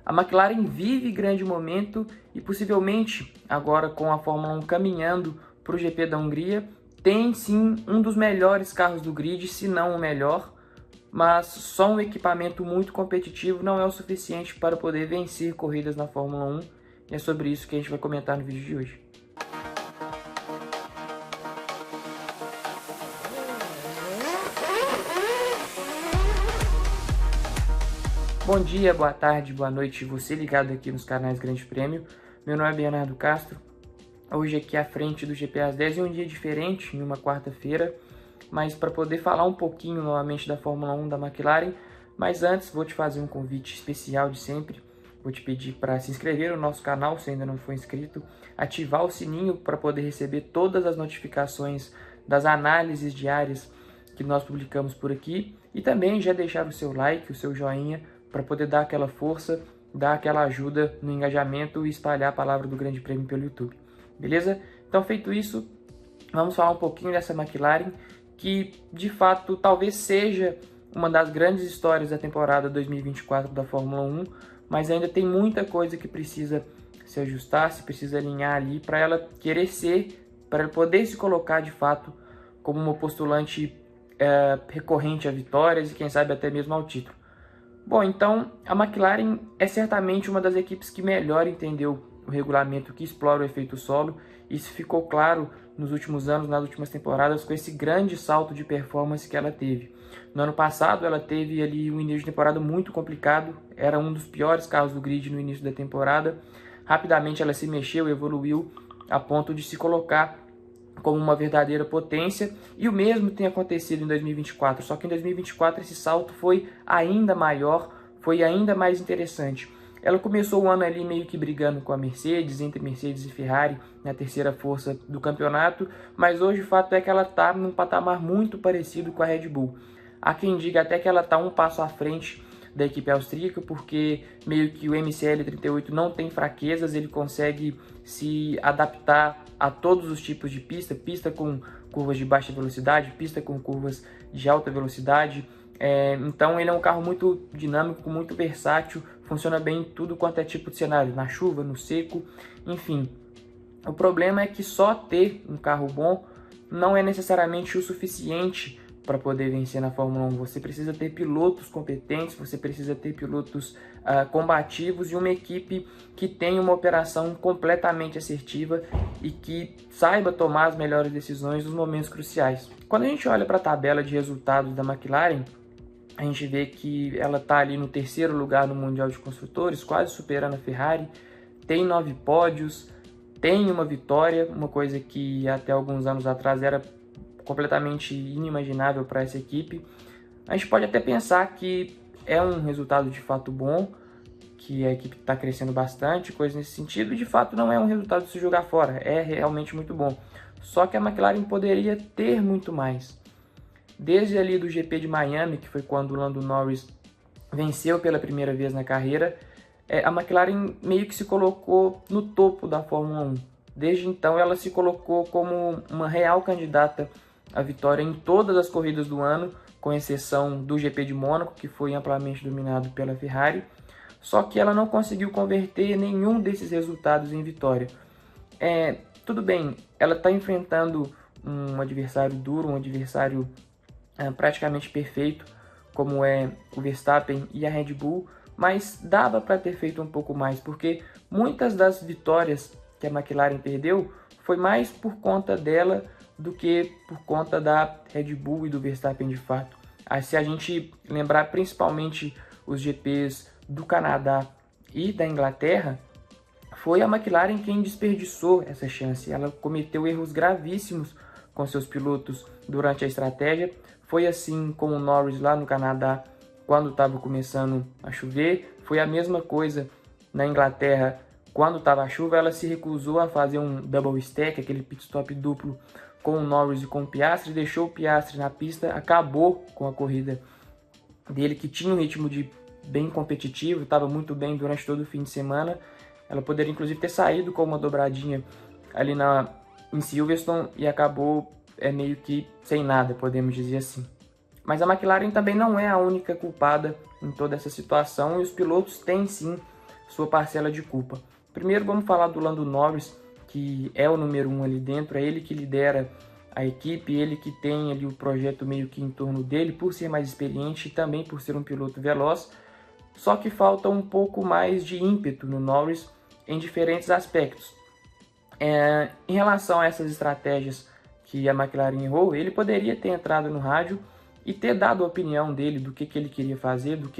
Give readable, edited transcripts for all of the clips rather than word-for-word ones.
A McLaren vive grande momento e possivelmente, agora com a Fórmula 1 caminhando para o GP da Hungria, tem sim um dos melhores carros do grid, se não o melhor, mas só um equipamento muito competitivo não é o suficiente para poder vencer corridas na Fórmula 1, e é sobre isso que a gente vai comentar no vídeo de hoje. Bom dia, boa tarde, boa noite, você ligado aqui nos canais Grande Prêmio. Meu nome é Bernardo Castro, hoje aqui à frente do GP às 10 em um dia diferente, em uma quarta-feira, mas para poder falar um pouquinho novamente da Fórmula 1 da McLaren. Mas antes vou te fazer um convite especial de sempre, vou te pedir para se inscrever no nosso canal se ainda não for inscrito, ativar o sininho para poder receber todas as notificações das análises diárias que nós publicamos por aqui e também já deixar o seu like, o seu joinha, para poder dar aquela força, dar aquela ajuda no engajamento e espalhar a palavra do Grande Prêmio pelo YouTube. Beleza? Então, feito isso, vamos falar um pouquinho dessa McLaren, que de fato talvez seja uma das grandes histórias da temporada 2024 da Fórmula 1, mas ainda tem muita coisa que precisa se ajustar, se precisa alinhar ali para ela querer ser, para ela poder se colocar de fato como uma postulante recorrente a vitórias e quem sabe até mesmo ao título. Bom, então a McLaren é certamente uma das equipes que melhor entendeu o regulamento que explora o efeito solo. Isso ficou claro nos últimos anos, nas últimas temporadas, com esse grande salto de performance que ela teve. No ano passado, ela teve ali um início de temporada muito complicado, era um dos piores carros do grid no início da temporada. Rapidamente ela se mexeu, evoluiu a ponto de se colocar como uma verdadeira potência, e o mesmo tem acontecido em 2024, só que em 2024 esse salto foi ainda maior, foi ainda mais interessante. Ela começou o ano ali meio que brigando com a Mercedes, entre Mercedes e Ferrari, na terceira força do campeonato, mas hoje o fato é que ela está num patamar muito parecido com a Red Bull. Há quem diga até que ela está um passo à frente da equipe austríaca, porque meio que o MCL38 não tem fraquezas, ele consegue se adaptar a todos os tipos de pista, pista com curvas de baixa velocidade, pista com curvas de alta velocidade. Então ele é um carro muito dinâmico, muito versátil, funciona bem em tudo quanto é tipo de cenário, na chuva, no seco, enfim. O problema é que só ter um carro bom não é necessariamente o suficiente para poder vencer na Fórmula 1. Você precisa ter pilotos competentes, você precisa ter pilotos combativos e uma equipe que tenha uma operação completamente assertiva e que saiba tomar as melhores decisões nos momentos cruciais. Quando a gente olha para a tabela de resultados da McLaren, a gente vê que ela está ali no terceiro lugar no Mundial de Construtores, quase superando a Ferrari, tem 9 pódios, tem uma vitória, uma coisa que até alguns anos atrás era completamente inimaginável para essa equipe. A gente pode até pensar que é um resultado de fato bom, que a equipe está crescendo bastante, coisa nesse sentido, e de fato não é um resultado de se jogar fora, é realmente muito bom. Só que a McLaren poderia ter muito mais. Desde ali do GP de Miami, que foi quando o Lando Norris venceu pela primeira vez na carreira, a McLaren meio que se colocou no topo da Fórmula 1. Desde então ela se colocou como uma real candidata à vitória em todas as corridas do ano, com exceção do GP de Mônaco, que foi amplamente dominado pela Ferrari. Só que ela não conseguiu converter nenhum desses resultados em vitória. Tudo bem, ela está enfrentando um adversário duro, um adversário praticamente perfeito, como é o Verstappen e a Red Bull, mas dava para ter feito um pouco mais, porque muitas das vitórias que a McLaren perdeu foi mais por conta dela do que por conta da Red Bull e do Verstappen de fato. Se a gente lembrar principalmente os GPs do Canadá e da Inglaterra, foi a McLaren quem desperdiçou essa chance. Ela cometeu erros gravíssimos com seus pilotos durante a estratégia. Foi assim com o Norris lá no Canadá, quando estava começando a chover. Foi a mesma coisa na Inglaterra, quando estava a chuva. Ela se recusou a fazer um double stack, aquele pit stop duplo com o Norris e com o Piastri, deixou o Piastri na pista, acabou com a corrida dele, que tinha um ritmo de bem competitivo, estava muito bem durante todo o fim de semana. Ela poderia inclusive ter saído com uma dobradinha ali em Silverstone e acabou meio que sem nada, podemos dizer assim. Mas a McLaren também não é a única culpada em toda essa situação, e os pilotos têm sim sua parcela de culpa. Primeiro vamos falar do Lando Norris, que é o número 1 ali dentro, é ele que lidera a equipe, ele que tem ali o projeto meio que em torno dele, por ser mais experiente e também por ser um piloto veloz. Só que falta um pouco mais de ímpeto no Norris em diferentes aspectos. Em relação a essas estratégias que a McLaren errou, ele poderia ter entrado no rádio e ter dado a opinião dele do que ele queria fazer, do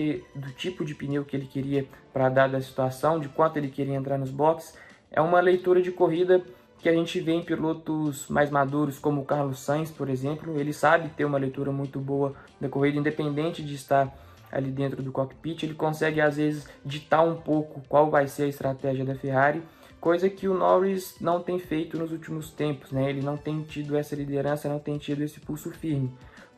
tipo de pneu que ele queria para dar da situação, de quanto ele queria entrar nos boxes. É uma leitura de corrida que a gente vê em pilotos mais maduros, como o Carlos Sainz, por exemplo. Ele sabe ter uma leitura muito boa da corrida, independente de estar ali dentro do cockpit. Ele consegue, às vezes, ditar um pouco qual vai ser a estratégia da Ferrari, coisa que o Norris não tem feito nos últimos tempos, né? Ele não tem tido essa liderança, não tem tido esse pulso firme.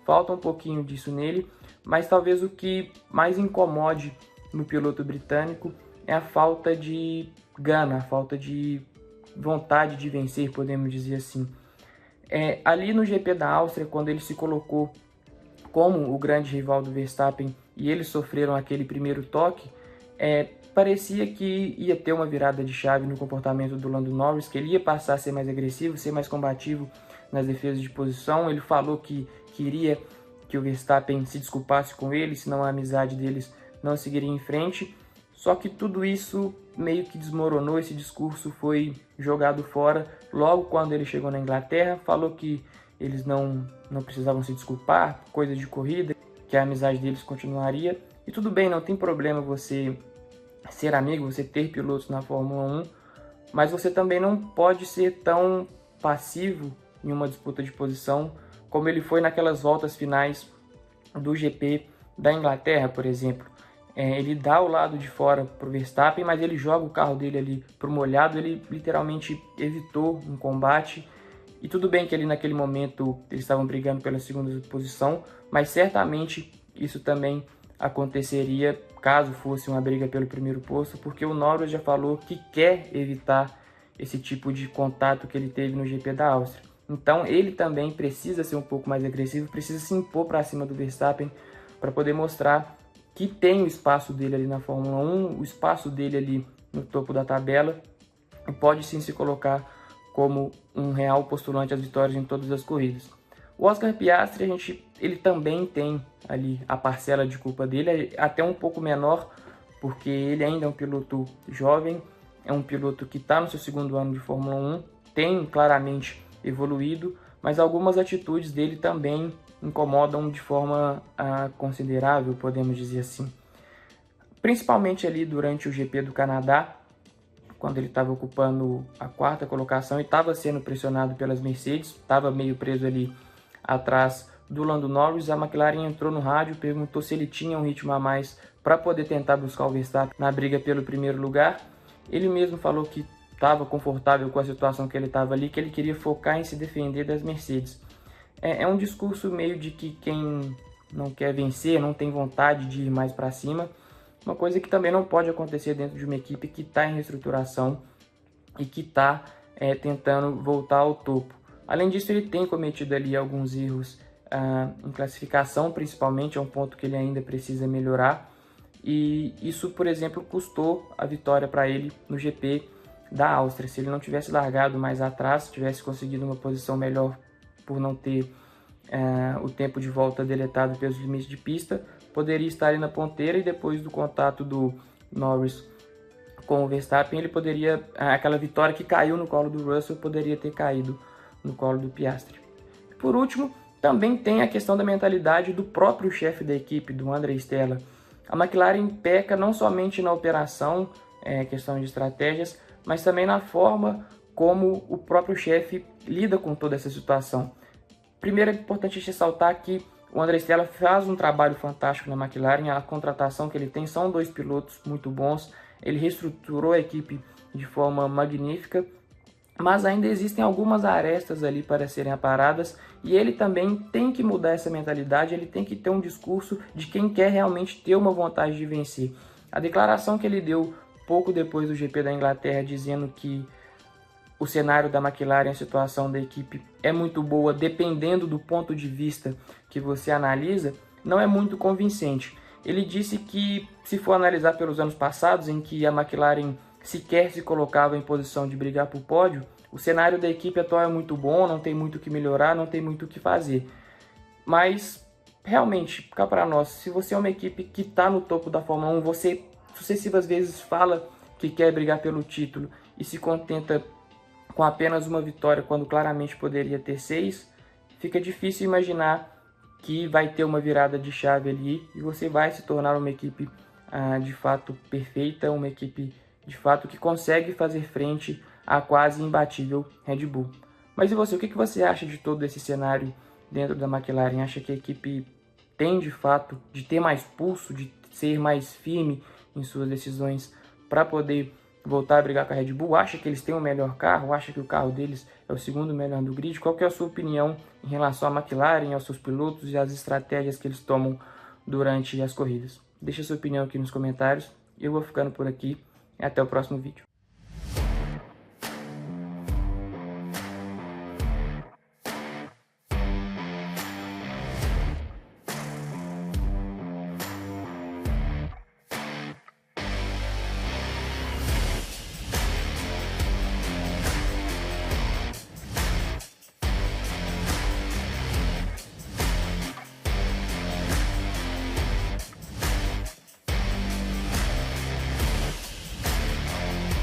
Falta um pouquinho disso nele, mas talvez o que mais incomode no piloto britânico é a falta de gana, a falta de vontade de vencer, podemos dizer assim. Ali no GP da Áustria, quando ele se colocou como o grande rival do Verstappen e eles sofreram aquele primeiro toque, parecia que ia ter uma virada de chave no comportamento do Lando Norris, que ele ia passar a ser mais agressivo, ser mais combativo nas defesas de posição. Ele falou que queria que o Verstappen se desculpasse com ele, senão a amizade deles não seguiria em frente. Só que tudo isso meio que desmoronou, esse discurso foi jogado fora logo quando ele chegou na Inglaterra. Falou que eles não precisavam se desculpar, coisa de corrida, que a amizade deles continuaria. E tudo bem, não tem problema você ser amigo, você ter pilotos na Fórmula 1, mas você também não pode ser tão passivo em uma disputa de posição como ele foi naquelas voltas finais do GP da Inglaterra, por exemplo. Ele dá o lado de fora para o Verstappen, mas ele joga o carro dele ali para o molhado, ele literalmente evitou um combate. E tudo bem que ali naquele momento eles estavam brigando pela segunda posição, mas certamente isso também aconteceria caso fosse uma briga pelo primeiro posto, porque o Norris já falou que quer evitar esse tipo de contato que ele teve no GP da Áustria. Então ele também precisa ser um pouco mais agressivo, precisa se impor para cima do Verstappen para poder mostrar que tem o espaço dele ali na Fórmula 1, o espaço dele ali no topo da tabela, e pode sim se colocar como um real postulante às vitórias em todas as corridas. O Oscar Piastri, ele também tem ali a parcela de culpa dele, até um pouco menor, porque ele ainda é um piloto jovem, é um piloto que está no seu segundo ano de Fórmula 1, tem claramente evoluído, mas algumas atitudes dele também incomodam de forma considerável, podemos dizer assim. Principalmente ali durante o GP do Canadá, quando ele estava ocupando a 4ª colocação e estava sendo pressionado pelas Mercedes, estava meio preso ali atrás do Lando Norris. A McLaren entrou no rádio, perguntou se ele tinha um ritmo a mais para poder tentar buscar o Verstappen na briga pelo primeiro lugar. Ele mesmo falou que estava confortável com a situação que ele estava ali, que ele queria focar em se defender das Mercedes. É um discurso meio de que quem não quer vencer, não tem vontade de ir mais para cima, uma coisa que também não pode acontecer dentro de uma equipe que está em reestruturação e que está tentando voltar ao topo. Além disso, ele tem cometido ali alguns erros em classificação, principalmente, é um ponto que ele ainda precisa melhorar. E isso, por exemplo, custou a vitória para ele no GP da Áustria. Se ele não tivesse largado mais atrás, tivesse conseguido uma posição melhor por não ter o tempo de volta deletado pelos limites de pista, poderia estar ali na ponteira, e depois do contato do Norris com o Verstappen, ele poderia, aquela vitória que caiu no colo do Russell, poderia ter caído no colo do Piastri. Por último, também tem a questão da mentalidade do próprio chefe da equipe, do André Stella. A McLaren peca não somente na operação, questão de estratégias, mas também na forma como o próprio chefe lida com toda essa situação. Primeiro, é importante ressaltar que o André Stella faz um trabalho fantástico na McLaren. A contratação que ele tem são 2 pilotos muito bons. Ele reestruturou a equipe de forma magnífica, mas ainda existem algumas arestas ali para serem aparadas, e ele também tem que mudar essa mentalidade. Ele tem que ter um discurso de quem quer realmente ter uma vontade de vencer. A declaração que ele deu pouco depois do GP da Inglaterra, dizendo que o cenário da McLaren, a situação da equipe é muito boa, dependendo do ponto de vista que você analisa, não é muito convincente. Ele disse que, se for analisar pelos anos passados, em que a McLaren sequer se colocava em posição de brigar por pódio, o cenário da equipe atual é muito bom, não tem muito o que melhorar, não tem muito o que fazer. Mas, realmente, cá para nós, se você é uma equipe que está no topo da Fórmula 1, você sucessivas vezes fala que quer brigar pelo título e se contenta com apenas uma vitória quando claramente poderia ter 6, fica difícil imaginar que vai ter uma virada de chave ali e você vai se tornar uma equipe de fato perfeita, uma equipe de fato que consegue fazer frente à quase imbatível Red Bull. Mas e você, o que você acha de todo esse cenário dentro da McLaren? Acha que a equipe tem de fato de ter mais pulso, de ser mais firme em suas decisões para poder voltar a brigar com a Red Bull? Acha que eles têm o melhor carro? Acha que o carro deles é o segundo melhor do grid? Qual que é a sua opinião em relação à McLaren, aos seus pilotos e às estratégias que eles tomam durante as corridas? Deixa sua opinião aqui nos comentários. Eu vou ficando por aqui e até o próximo vídeo.